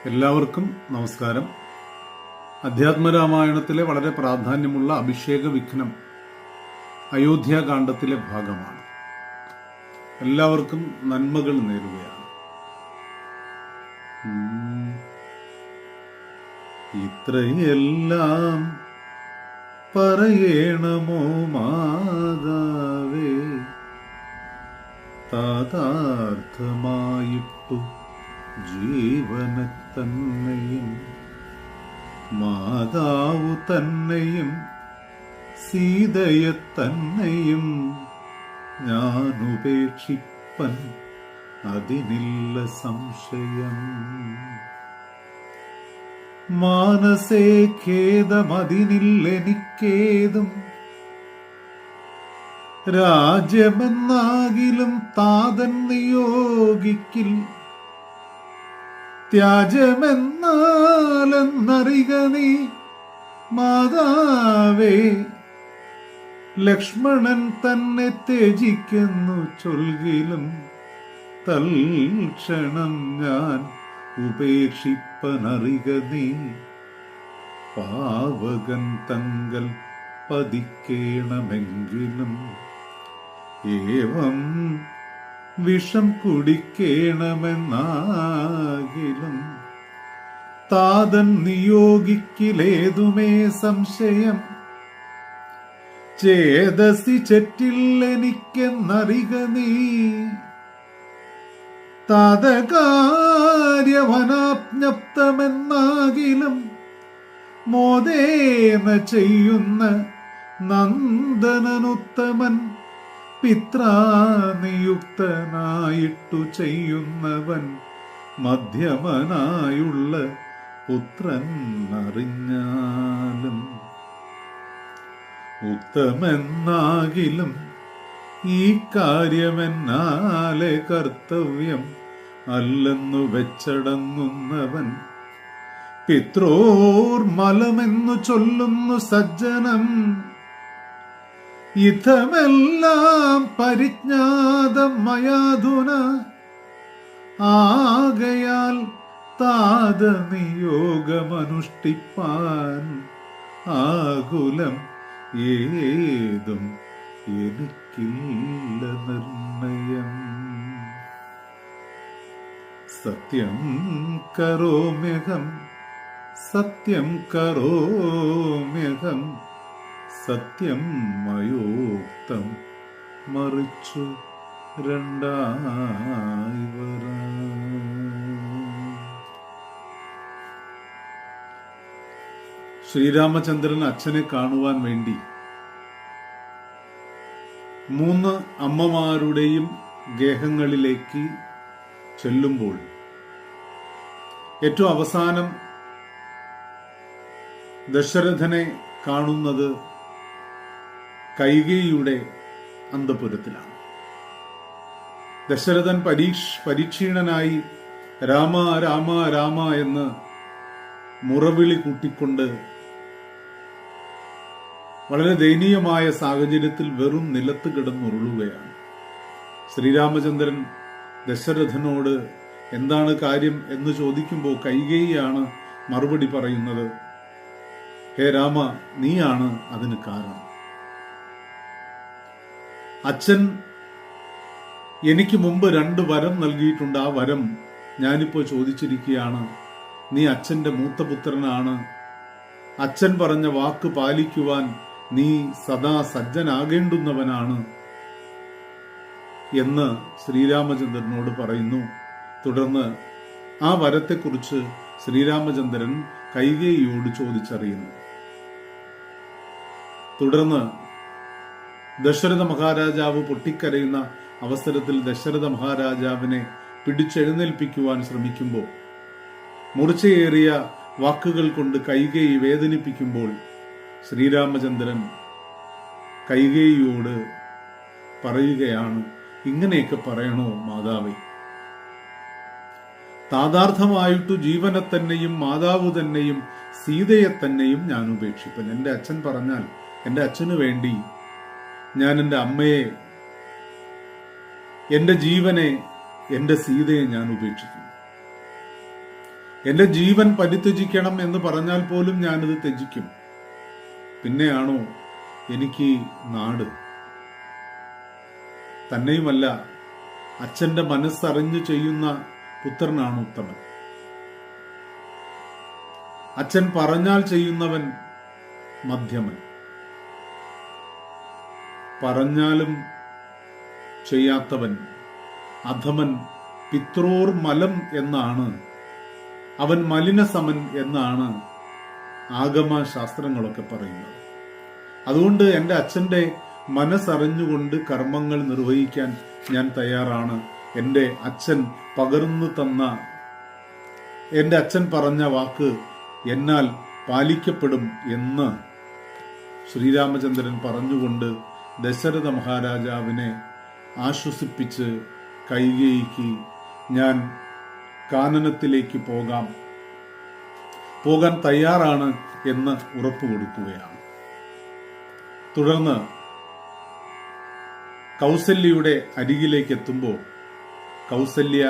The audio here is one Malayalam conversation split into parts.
എല്ലാവർക്കും നമസ്കാരം. അധ്യാത്മരാമായണത്തിലെ വളരെ പ്രാധാന്യമുള്ള അഭിഷേക വിഘ്നം അയോധ്യാകാന്ഡത്തിലെ ഭാഗമാണ്. എല്ലാവർക്കും നന്മകൾ നേരുകയാണ്. ഇത്രയെല്ലാം പറയണമോ മാതാവേ, താതാർത്ഥമായിട്ടു ജീവനെ തന്നെയും മാതാവു തന്നെയും സീതയെ തന്നെയും ഞാനുപേക്ഷിപ്പൻ അതിനില്ല സംശയം. മാനസേ ഖേദമതിനില്ലെനിക്കേതും രാജ്യമെന്നാകിലും താതൻ നിയോഗിക്കിൽ. ത്യാജ്യമെന്നാലെന്നറിക നീ മാതാവേ, ലക്ഷ്മണൻ തന്നെ ത്യജിക്കുന്നു ചൊൽകിലും തൽക്ഷണം ഞാൻ ഉപേക്ഷിപ്പനറിക നീ. പാവകൻ തങ്കൽ പതിക്കേണമെങ്കിലും ഏവം വിഷം കുടിക്കേണമെന്നാകിലും താതൻ നിയോഗിക്കിലേതുമേ സംശയം. ചേതസി ചെറ്റില്ലെനിക്കെന്നറിക നീ, താതകാര്യവനാജ്ഞപ്തമെന്നാകിലും മോദേന ചെയ്യുന്ന നന്ദനനുത്തമൻ പിത്രാനിയുക്തനായിട്ടു ചെയ്യുന്നവൻ മധ്യമനായുള്ള പുത്രൻ അറിഞ്ഞാലും. ഉത്തമെന്നാകിലും ഈ കാര്യമെന്നാലെ കർത്തവ്യം അല്ലെന്നു വെച്ചടങ്ങുന്നവൻ പിത്രോർമലമെന്നു ചൊല്ലുന്നു സജ്ജനം. ഇതമെല്ലാം പരിജ്ഞാതം മയാധുന, ആകയാൽ താതനിയോഗമനുഷ്ഠിപ്പാൻ ആകുലം ഏതും എനിക്കില്ല നിർണയം. സത്യം കരോമ്യഹം സത്യം കരോമ്യഹം സത്യം മയോക്തം മറിച്ചു രണ്ടായി വരാം. ശ്രീരാമചന്ദ്രൻ അച്ഛനെ കാണുവാൻ വേണ്ടി 3 അമ്മമാരുടെയും ഗേഹങ്ങളിലേക്ക് ചെല്ലുമ്പോൾ ഏറ്റവും അവസാനം ദശരഥനെ കാണുന്നത് കൈകേയിയുടെ അന്തഃപുരത്തിലാണ്. ദശരഥൻ പരീക്ഷീണനായി രാമ രാമ രാമ എന്ന് മുറവിളി കൂട്ടിക്കൊണ്ട് വളരെ ദയനീയമായ സാഹചര്യത്തിൽ വെറും നിലത്ത് കിടന്നുരുളുകയാണ്. ശ്രീരാമചന്ദ്രൻ ദശരഥനോട് എന്താണ് കാര്യം എന്ന് ചോദിക്കുമ്പോൾ കൈകേയിയാണ് മറുപടി പറയുന്നത്, ഹേ രാമ, നീയാണ് അതിന് കാരണം. അച്ഛൻ എനിക്ക് മുമ്പ് 2 വരം നൽകിയിട്ടുണ്ട്. ആ വരം ഞാനിപ്പോ ചോദിച്ചിരിക്കുകയാണ്. നീ അച്ഛന്റെ മൂത്ത പുത്രനാണ്. അച്ഛൻ പറഞ്ഞ വാക്ക് പാലിക്കുവാൻ നീ സദാ സജ്ജനാകേണ്ടുന്നവനാണ് എന്ന് ശ്രീരാമചന്ദ്രനോട് പറയുന്നു. തുടർന്ന് ആ വരത്തെക്കുറിച്ച് ശ്രീരാമചന്ദ്രൻ കൈകേയിയോട് ചോദിച്ചറിയുന്നു. തുടർന്ന് ദശരഥ മഹാരാജാവ് പൊട്ടിക്കരയുന്ന അവസരത്തിൽ ദശരഥ മഹാരാജാവിനെ പിടിച്ചെഴുന്നേൽപ്പിക്കുവാൻ ശ്രമിക്കുമ്പോൾ മൂർച്ചയേറിയ വാക്കുകൾ കൊണ്ട് കൈകേയി വേദനിപ്പിക്കുമ്പോൾ ശ്രീരാമചന്ദ്രൻ കൈകേയിയോട് പറയുകയാണ്, ഇങ്ങനെയൊക്കെ പറയണോ മാതാവേ? താതാർത്ഥമായിട്ടു ജീവനെ തന്നെയും മാതാവ് തന്നെയും സീതയെ തന്നെയും ഞാൻ ഉപേക്ഷിപ്പൻ. എൻ്റെ അച്ഛൻ പറഞ്ഞാൽ എൻ്റെ അച്ഛനു വേണ്ടി ഞാൻ എൻ്റെ അമ്മയെ, എൻ്റെ ജീവനെ, എൻ്റെ സീതയെ ഞാൻ ഉപേക്ഷിക്കും. എന്റെ ജീവൻ പരിത്യജിക്കണം എന്ന് പറഞ്ഞാൽ പോലും ഞാനിത് ത്യജിക്കും. പിന്നെയാണോ എനിക്ക് നാട്? തന്നെയുമല്ല, അച്ഛന്റെ മനസ്സറിഞ്ഞു ചെയ്യുന്ന പുത്രനാണ് ഉത്തമൻ. അച്ഛൻ പറഞ്ഞാൽ ചെയ്യുന്നവൻ മധ്യമൻ, പറഞ്ഞാലും ചെയ്യാത്തവൻ അധമൻ. പിത്രോർ മലം എന്നാണ്, അവൻ മലിനസമൻ എന്നാണ് ആഗമ ശാസ്ത്രങ്ങളൊക്കെ പറയുന്നത്. അതുകൊണ്ട് എൻ്റെ അച്ഛൻ്റെ മനസ്സറിഞ്ഞുകൊണ്ട് കർമ്മങ്ങൾ നിർവഹിക്കാൻ ഞാൻ തയ്യാറാണ്. എൻ്റെ അച്ഛൻ പകർന്നു തന്ന, എൻ്റെ അച്ഛൻ പറഞ്ഞ വാക്ക് എന്നാൽ പാലിക്കപ്പെടും എന്ന് ശ്രീരാമചന്ദ്രൻ പറഞ്ഞുകൊണ്ട് ദശരഥ മഹാരാജാവിനെ ആശ്വസിപ്പിച്ച് കൈകേയിക്ക് ഞാൻ കാനനത്തിലേക്ക് പോകാൻ തയ്യാറാണ് എന്ന് ഉറപ്പു കൊടുക്കുകയാണ്. തുടർന്ന് കൗസല്യയുടെ അരികിലേക്ക് എത്തുമ്പോൾ കൗസല്യ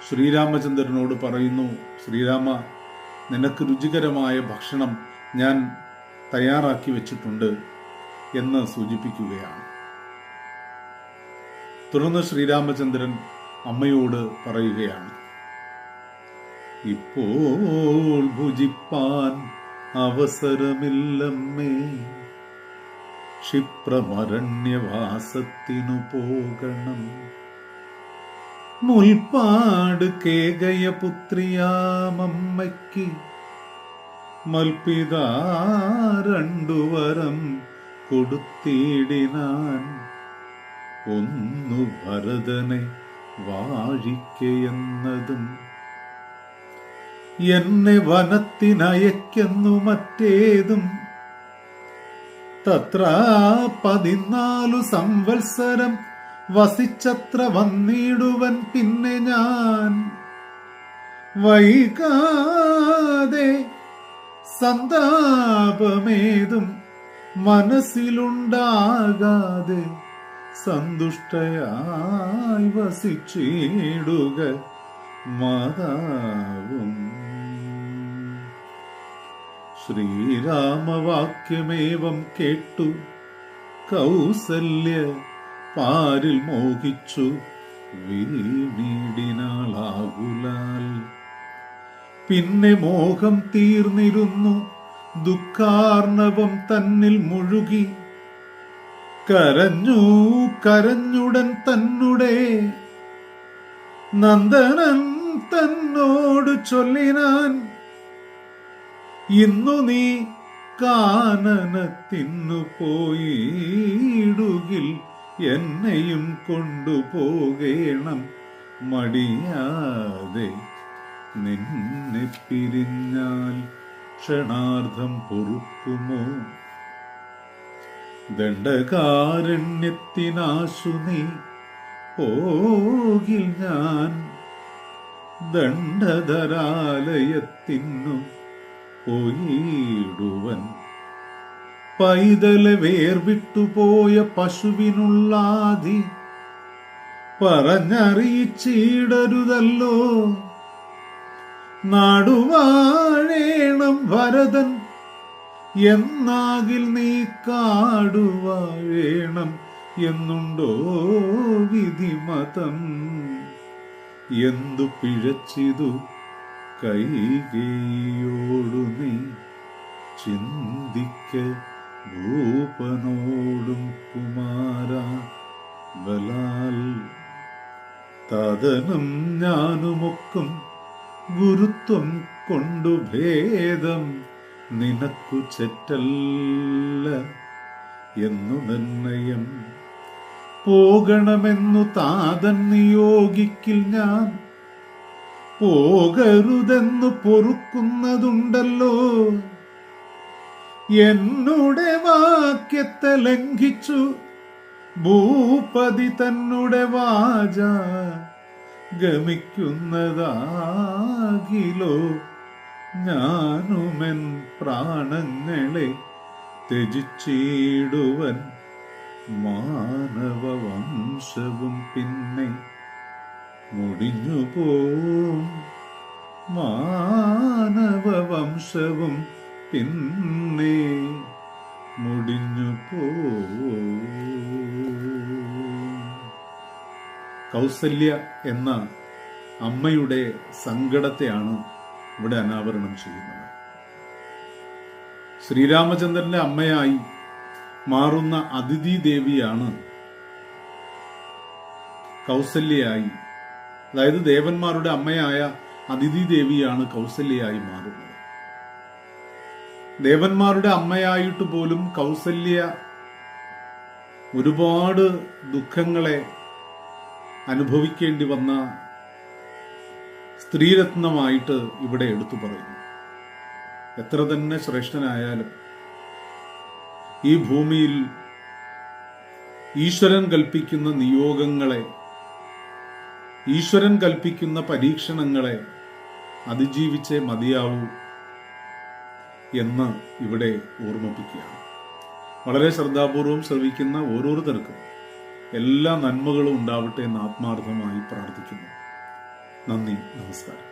ശ്രീരാമചന്ദ്രനോട് പറയുന്നു, ശ്രീരാമ, നിനക്ക് രുചികരമായ ഭക്ഷണം ഞാൻ തയ്യാറാക്കി വെച്ചിട്ടുണ്ട് എന്ന് സൂചിപ്പിക്കുകയാണ്. തുടർന്ന് ശ്രീരാമചന്ദ്രൻ അമ്മയോട് പറയുകയാണ്, ഇപ്പോൾ ഭുജിപ്പാൻ അവസരമില്ലമ്മേ, ക്ഷിപ്രമരണ്യവാസത്തിനു പോകണം. മുൽപ്പാട് കേകയ പുത്രിയാമമ്മയ്ക്ക് മൽപിതാ 2 വരം കൊടുത്തിടിനാൻ. ഒന്നു ഭരതനെ വാഴിക്കയെന്നതും എന്നെ വനത്തിനയക്കുന്നു മറ്റേതും. തത്ര 14 സംവത്സരം വസിച്ചത്ര വന്നിടുവൻ പിന്നെ ഞാൻ. വൈകാതെ സന്താപമേതും മനസ്സിലുണ്ടാകാതെ സന്തുഷ്ടയായി വസിച്ചിടുക മാതാവും. ശ്രീരാമവാക്യമേവം കേട്ടു കൗസല്യ പാരിൽ മോഹിച്ചു വീണിടിനാളാകുലാൽ. പിന്നെ മോഹം തീർന്നിരുന്നു ദുഃഖാർണവം തന്നിൽ മുഴുകി. കരഞ്ഞുടൻ തന്നുടെ നന്ദനൻ തന്നോട് ചൊല്ലിനാൻ. ഇന്നു നീ കാനനത്തിന്നു പോയിടുകിൽ എന്നെയും കൊണ്ടുപോകേണം മടിയാതെ. നിന്നെ പിരിഞ്ഞാൽ ക്ഷണാർദ്ധം പൊറുക്കുമോ? ദണ്ഡകാരണ്യത്തിനാശു നീ പോകിൽ ഞാൻ ദണ്ഡധരാലയത്തിന്നു പോയിടുവൻ. പൈതലെ വേർവിട്ടുപോയ പശുവിനുള്ളാധി പറഞ്ഞറിയിച്ചിടരുതല്ലോ. നാടുവാഴേണം ഭരതൻ എന്നാകിൽ നീ കാടുവാഴേണം എന്നുണ്ടോ വിധിമതം. എന്തു പിഴച്ചിതു കൈകേയിയോടു നീ ചിന്തിക്ക ഭൂപനോടും കുമാര ബലാൽ. തതനും ഞാനുമൊക്കും ഗുരുത്വം കൊണ്ടു ഭേദം നിനക്കു ചെറ്റല്ല എന്നു നിർണയം. പോകണമെന്നു താതൻ നിയോഗിക്കിൽ ഞാൻ പോകരുതെന്നു പൊറുക്കുന്നതുണ്ടല്ലോ. എന്നുടെ വാക്യത്തെ ലംഘിച്ചു ഭൂപതി തന്നുടെ വാച ഗമിക്കുന്നതാകിലോ. ഞാനുമെൻ പ്രാണങ്ങളെ ത്യജിച്ചിടുവൻ മാനവവംശവും പിന്നെ മുടിഞ്ഞുപോം മാനവവംശവും പിന്നെ മുടിഞ്ഞു പോ. കൗസല്യ എന്ന അമ്മയുടെ സങ്കടത്തെയാണ് ഇവിടെ അനാവരണം ചെയ്യുന്നത്. ശ്രീരാമചന്ദ്രന്റെ അമ്മയായി മാറുന്ന അതിഥി ദേവിയാണ് കൗസല്യയായി, അതായത് ദേവന്മാരുടെ അമ്മയായ അതിഥി ദേവിയാണ് കൗസല്യയായി മാറുന്നത്. ദേവന്മാരുടെ അമ്മയായിട്ട് പോലും കൗസല്യ ഒരുപാട് ദുഃഖങ്ങളെ അനുഭവിക്കേണ്ടി വന്ന സ്ത്രീരത്നമായിട്ട് ഇവിടെ എടുത്തു പറയുന്നു. എത്ര തന്നെ ശ്രേഷ്ഠനായാലും ഈ ഭൂമിയിൽ ഈശ്വരൻ കൽപ്പിക്കുന്ന നിയോഗങ്ങളെ, ഈശ്വരൻ കൽപ്പിക്കുന്ന പരീക്ഷണങ്ങളെ അതിജീവിച്ചേ മതിയാവൂ എന്ന് ഇവിടെ ഓർമ്മിപ്പിക്കുകയാണ്. വളരെ ശ്രദ്ധാപൂർവം ശ്രവിക്കുന്ന ഓരോരുത്തർക്കും എല്ലാ നന്മകളും ഉണ്ടാവട്ടെ എന്ന് ആത്മാർത്ഥമായി പ്രാർത്ഥിക്കുന്നു. നന്ദി, നമസ്കാരം.